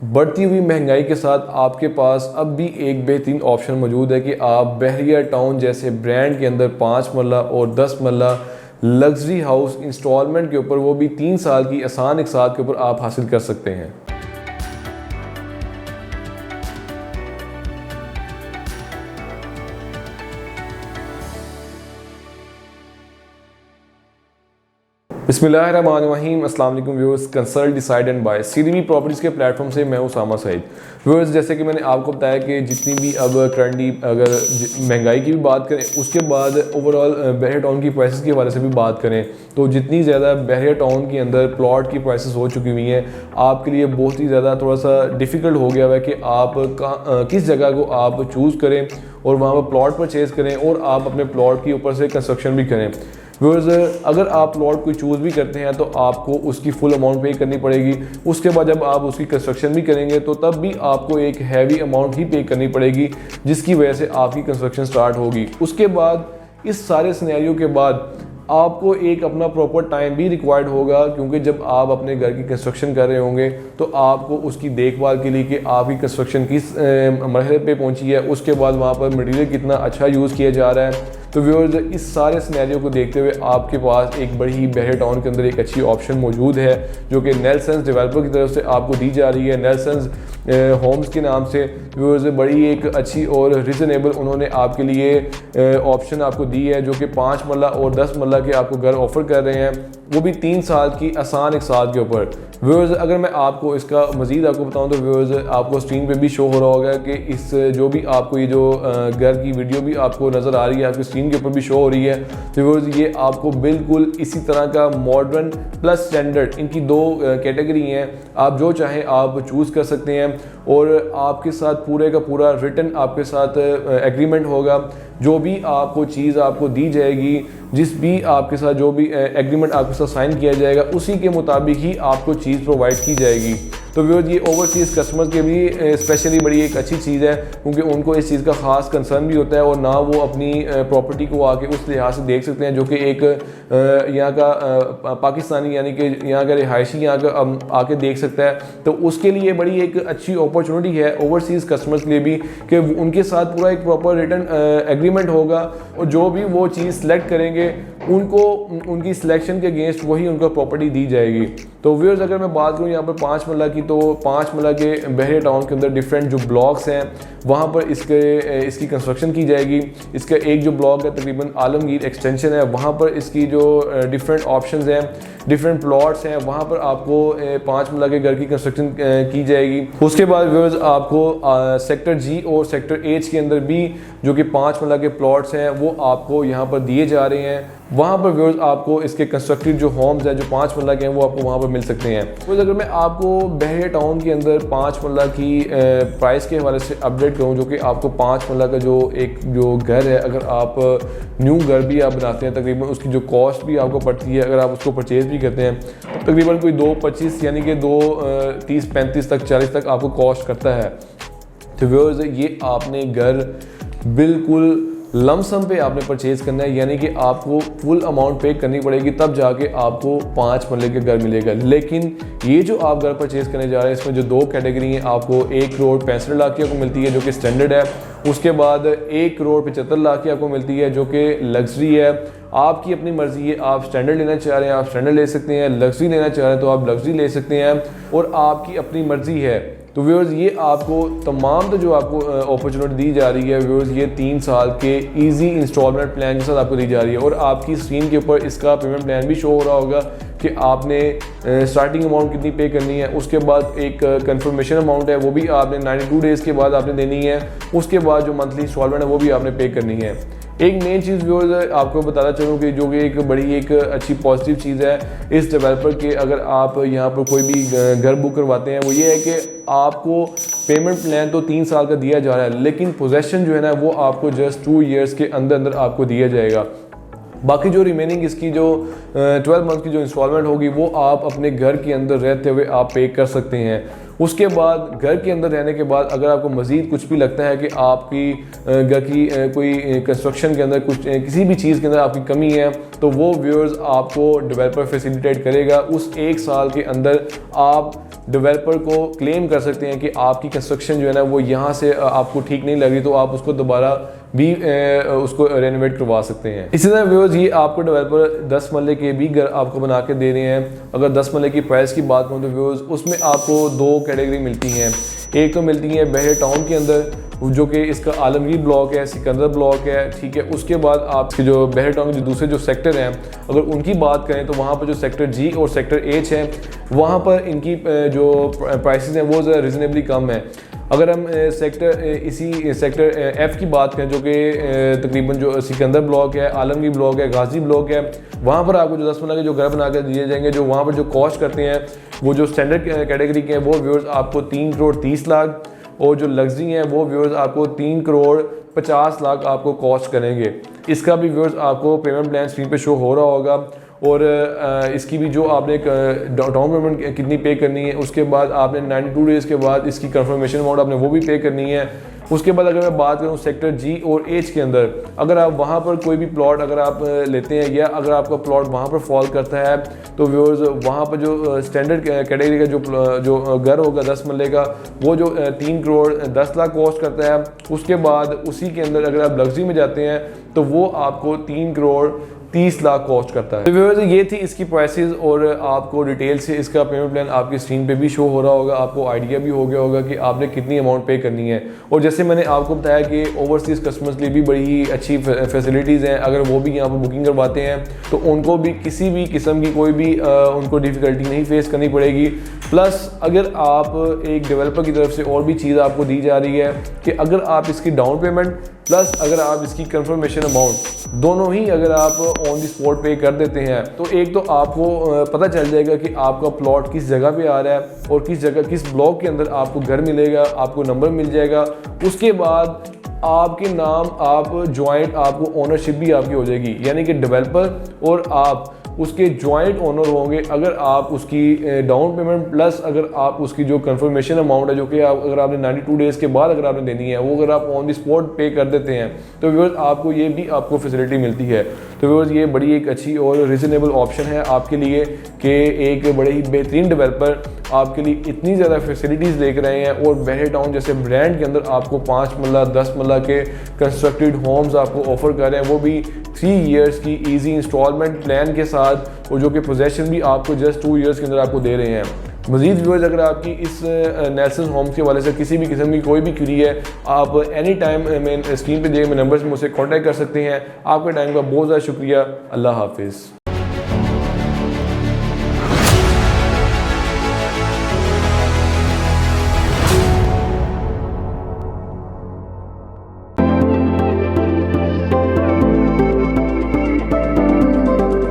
बढ़ती हुई महंगाई के साथ आपके पास अब भी एक बेहतरीन ऑप्शन मौजूद है कि आप बहरिया टाउन जैसे ब्रांड के अंदर 5 मरला और 10 मरला लग्जरी हाउस इंस्टॉलमेंट के ऊपर, वो भी 3 साल की आसान इक़सात के ऊपर आप हासिल कर सकते हैं। बिस्मिल्लाहिर्रहमानिर्रहीम, अस्सलाम वालेकुम viewers. Consult decide and buy CDB properties के प्लेटफॉर्म से मैं उसामा सईद। व्यूअर्स, जैसे कि मैंने आपको बताया कि जितनी भी अब करंटली अगर महंगाई की भी बात करें, उसके बाद ओवरऑल बहरिया टाउन की प्राइसेस के हवाले से भी बात करें, तो जितनी ज़्यादा बहरिया टाउन के अंदर प्लॉट की प्राइसेस हो चुकी हुई हैं, आपके लिए बहुत ही ज़्यादा थोड़ा सा डिफ़िकल्ट हो गया है कि आप किस जगह को आप चूज़ करें और वहाँ पर प्लॉट परचेज़ करें और आप अपने प्लॉट के ऊपर से कंस्ट्रक्शन भी करें। व्यूअर्स, अगर आप प्लॉट कोई चूज़ भी करते हैं तो आपको उसकी फुल अमाउंट पे करनी पड़ेगी। उसके बाद जब आप उसकी कंस्ट्रक्शन भी करेंगे तो तब भी आपको एक हैवी अमाउंट ही पे करनी पड़ेगी, जिसकी वजह से आपकी कंस्ट्रक्शन स्टार्ट होगी। उसके बाद इस सारे सिनेरियो के बाद आपको एक अपना प्रॉपर टाइम भी रिक्वायर्ड होगा, क्योंकि जब आप अपने घर की कंस्ट्रक्शन कर रहे होंगे तो आपको उसकी देखभाल के लिए कि आपकी कंस्ट्रक्शन किस मरहले पे पहुंची है, उसके बाद वहाँ पर मटेरियल कितना अच्छा यूज़ किया जा रहा है। तो व्यूअर्स, इस सारे सिनेरियो को देखते हुए आपके पास एक बड़ी ही बहरिया टाउन के अंदर एक अच्छी ऑप्शन मौजूद है, जो कि नेल्सन्स डेवलपर की तरफ से आपको दी जा रही है, नेल्सन्स होम्स के नाम से। व्यूअर्स, बड़ी एक अच्छी और रिजनेबल उन्होंने आपके लिए ऑप्शन आपको दी है, जो कि 5 मरला और 10 मरला के आपको घर ऑफर कर रहे हैं, वो भी 3 साल की आसान इक़सात के ऊपर। व्यूअर्स, अगर मैं आपको इसका मज़ीद आपको बताऊं तो व्यूअर्स, आपको स्क्रीन पे भी शो हो रहा होगा कि इस जो भी आपको ये जो घर की वीडियो भी आपको नज़र आ रही है, आपकी स्क्रीन के ऊपर भी शो हो रही है। तो व्यूअर्स, ये आपको बिल्कुल इसी तरह का मॉडर्न प्लस स्टैंडर्ड, इनकी 2 कैटेगरी हैं, आप जो चाहें आप चूज़ कर सकते हैं और आपके साथ पूरे का पूरा रिटन आपके साथ एग्रीमेंट होगा। जो भी आपको चीज़ आपको दी जाएगी, जिस भी आपके साथ जो भी एग्रीमेंट आपके साथ साइन किया जाएगा, उसी के मुताबिक ही आपको चीज़ प्रोवाइड की जाएगी। तो व्यूअर्स, ये ओवरसीज़ कस्टमर्स के भी स्पेशली बड़ी एक अच्छी चीज़ है, क्योंकि उनको इस चीज़ का ख़ास कंसर्न भी होता है और ना वो अपनी प्रॉपर्टी को आके उस लिहाज से देख सकते हैं जो कि एक यहाँ का पाकिस्तानी यानी कि यहाँ का रिहायशी यहाँ का आके देख सकता है। तो उसके लिए बड़ी एक अच्छी अपॉर्चुनिटी है ओवरसीज़ कस्टमर्स के लिए भी, कि उनके साथ पूरा एक प्रॉपर रिटर्न एग्रीमेंट होगा और जो भी वो चीज़ सेलेक्ट करेंगे उनको उनकी सिलेक्शन के अगेंस्ट वही उनको प्रॉपर्टी दी जाएगी। तो व्यूअर्स, अगर मैं बात करूँ यहाँ पर 5 मरला की, तो 5 मरला के बहरिया टाउन के अंदर डिफरेंट जो ब्लॉक्स हैं वहाँ पर इसकी कंस्ट्रक्शन की जाएगी। इसका एक जो ब्लॉक है तकरीबन आलमगीर एक्सटेंशन है, वहाँ पर इसकी जो डिफरेंट ऑप्शंस हैं, डिफरेंट प्लॉट्स हैं, वहाँ पर आपको 5 मरला के घर की कंस्ट्रक्शन की जाएगी। उसके बाद व्यूअर्स, आपको सेक्टर जी और सेक्टर एच के अंदर भी जो कि 5 मरला के प्लॉट्स हैं वो आपको यहाँ पर दिए जा रहे हैं। वहाँ पर व्यूअर्स, आपको इसके कंस्ट्रक्टेड जो होम्स हैं जो 5 मरला के हैं वो आपको वहाँ पर मिल सकते हैं। तो अगर मैं आपको बहरिया टाउन के अंदर 5 मरला की प्राइस के हवाले से अपडेट करूँ, जो कि आपको 5 मरला का जो घर है, अगर आप न्यू घर भी आप बनाते हैं, तकरीबन उसकी जो कॉस्ट भी आपको पड़ती है, अगर आप उसको परचेज़ भी करते हैं, तो तकरीबन कोई 2.25 यानी कि 2.30-35 तक 40 तक आपको कॉस्ट करता है। तो व्यूअर्स, ये आपने घर बिल्कुल लमसम पे आपने परचेज़ करना है, यानी कि आपको फुल अमाउंट पे करनी पड़ेगी, तब जाके आपको 5 मरले के घर मिलेगा। लेकिन ये जो आप घर परचेज़ करने जा रहे हैं, इसमें जो 2 कैटेगरी हैं, आपको 1 करोड़ 65 लाख की आपको मिलती है जो कि स्टैंडर्ड है। उसके बाद 1 करोड़ 75 लाख की आपको मिलती है जो कि लग्जरी है। आपकी अपनी मर्ज़ी है, आप स्टैंडर्ड लेना चाह रहे हैं आप स्टैंडर्ड ले सकते हैं, लग्जरी लेना चाह रहे हैं तो आप लग्जरी ले सकते हैं, और आपकी अपनी मर्ज़ी है। तो व्यूअर्स, ये आपको तमाम तो जो आपको अपॉर्चुनिटी दी जा रही है व्यूअर्स, ये 3 साल के इजी इंस्टॉलमेंट प्लान के साथ आपको दी जा रही है। और आपकी स्क्रीन के ऊपर इसका पेमेंट प्लान भी शो हो रहा होगा कि आपने स्टार्टिंग अमाउंट कितनी पे करनी है, उसके बाद एक कंफर्मेशन अमाउंट है वो भी आपने 92 डेज़ के बाद आपने देनी है, उसके बाद जो मंथली इंस्टॉलमेंट है वो भी आपने पे करनी है। एक मेन चीज़ व्यूअर्स आपको बताना चाहूँ कि जो कि एक बड़ी एक अच्छी पॉजिटिव चीज़ है इस डेवलपर के, अगर आप यहाँ पर कोई भी घर बुक करवाते हैं, वो ये है कि आपको पेमेंट प्लान तो 3 साल का दिया जा रहा है, लेकिन पोजेसन जो है ना वो आपको जस्ट 2 ईयर्स के अंदर अंदर आपको दिया जाएगा। बाकी जो रिमेनिंग इसकी जो 12 मंथ की जो इंस्टॉलमेंट होगी वो आप अपने घर के अंदर रहते हुए आप पे कर सकते हैं। उसके बाद घर के अंदर रहने के बाद अगर आपको मज़ीद कुछ भी लगता है कि आपकी घर की कोई कंस्ट्रक्शन के अंदर कुछ किसी भी चीज़ के अंदर आपकी कमी है, तो वो व्यूअर्स आपको डेवलपर फैसिलिटेट करेगा। उस 1 साल के अंदर आप डेवलपर को क्लेम कर सकते हैं कि आपकी कंस्ट्रक्शन जो है ना वो यहाँ से आपको ठीक नहीं लगी, तो आप उसको दोबारा भी उसको रेनोवेट करवा सकते हैं। इसी तरह व्यूअर्स ये आपको डेवलपर 10 मरले के भी घर आपको बना के दे रहे हैं। अगर 10 मरले की प्राइस की बात करूँ तो व्यूअर्स उसमें आपको 2 कैटेगरी मिलती हैं। एक तो मिलती है बहरे टाउन के अंदर, जो कि इसका आलमगीर ब्लॉक है, सिकंदर ब्लॉक है, ठीक है। उसके बाद आपके जो बहरे टाउन के जो दूसरे जो सेक्टर हैं, अगर उनकी बात करें तो वहाँ पर जो सेक्टर जी और सेक्टर एच है, वहाँ पर इनकी जो प्राइसेस हैं वो ज़रा रिजनेबली कम है। अगर हम इसी सेक्टर एफ़ की बात करें, जो कि तकरीबन जो सिकंदर ब्लॉक है, आलमगीर ब्लॉक है, गाजी ब्लॉक है, वहाँ पर आपको जो 10 मरला के जो घर बना कर दिए जाएंगे, जो वहाँ पर जो कॉस्ट करते हैं वो जो स्टैंडर्ड कैटेगरी के हैं वो व्यूअर्स आपको 3 करोड़ 30 लाख, और जो लग्जरी हैं वो व्यूअर्स आपको 3 करोड़ 50 लाख आपको कॉस्ट करेंगे। इसका भी व्यूअर्स आपको पेमेंट प्लान स्क्रीन पे शो हो रहा होगा, और इसकी भी जो आपने डाउन पेमेंट कितनी पे करनी है, उसके बाद आपने 92 डेज़ के बाद इसकी कंफर्मेशन अमाउंट आपने वो भी पे करनी है। उसके बाद अगर मैं बात करूँ सेक्टर जी और एच के अंदर, अगर आप वहाँ पर कोई भी प्लॉट अगर आप लेते हैं, या अगर आपका प्लॉट वहाँ पर फॉल करता है, तो व्यूअर्स वहाँ पर जो स्टैंडर्ड कैटेगरी का जो घर होगा 10 मरले का, वो जो 3 करोड़ 10 लाख कॉस्ट करता है। उसके बाद उसी के अंदर अगर आप लग्जरी में जाते हैं तो वो आपको 3 करोड़ 30 लाख कॉस्ट करता है। तो व्यूअर्स ये थी इसकी प्राइसेस, और आपको डिटेल से इसका पेमेंट प्लान आपकी स्क्रीन पे भी शो हो रहा होगा, आपको आइडिया भी हो गया होगा कि आपने कितनी अमाउंट पे करनी है। और जैसे मैंने आपको बताया कि ओवरसीज़ कस्टमर्स के लिए भी बड़ी ही अच्छी फैसिलिटीज़ हैं। अगर वो भी यहाँ पर बुकिंग करवाते हैं तो उनको भी किसी भी किस्म की कोई भी उनको डिफ़िकल्टी नहीं फेस करनी पड़ेगी। प्लस अगर आप एक डेवलपर की तरफ से और भी चीज़ आपको दी जा रही है कि अगर आप इसकी डाउन पेमेंट प्लस अगर आप इसकी कंफर्मेशन अमाउंट दोनों ही अगर आप ऑन द स्पॉट पे कर देते हैं, तो एक तो आपको पता चल जाएगा कि आपका प्लॉट किस जगह पे आ रहा है और किस जगह किस ब्लॉक के अंदर आपको घर मिलेगा, आपको नंबर मिल जाएगा। उसके बाद आपके नाम आप जॉइंट आपको ओनरशिप भी आपकी हो जाएगी, यानी कि डेवलपर और आप उसके जॉइंट ओनर होंगे। अगर आप उसकी डाउन पेमेंट प्लस अगर आप उसकी जो कंफर्मेशन अमाउंट है, जो कि अगर आपने 92 डेज़ के बाद अगर आपने देनी है, वो अगर आप ऑन द स्पॉट पे कर देते हैं तो व्यूअर्स आपको ये भी आपको फैसिलिटी मिलती है। तो व्यूअर्स ये बड़ी एक अच्छी और रिजनेबल ऑप्शन है आपके लिए कि एक बड़े ही बेहतरीन डेवलपर आपके लिए इतनी ज़्यादा फैसिलिटीज़ लेकर रहे हैं, और बहरे टाउन जैसे ब्रांड के अंदर आपको 5 मरला 10 मरला के कंस्ट्रक्टेड होम्स आपको ऑफर कर रहे हैं, वो भी 3 ईयर्स की ईजी इंस्टॉलमेंट प्लान के साथ, और जो कि पोजेसन भी आपको जस्ट 2 ईयर्स के अंदर आपको दे रहे हैं। मज़ीद व्यूअर्स अगर आपकी इस नेल्सन होम्स के वाले से किसी भी किस्म की कोई भी क्वेरी है, आप एनी टाइम मैं स्क्रीन पे दिए गए नंबर्स में मुझसे कॉन्टैक्ट कर सकते हैं। आपके टाइम का बहुत ज़्यादा शुक्रिया। अल्लाह हाफिज़।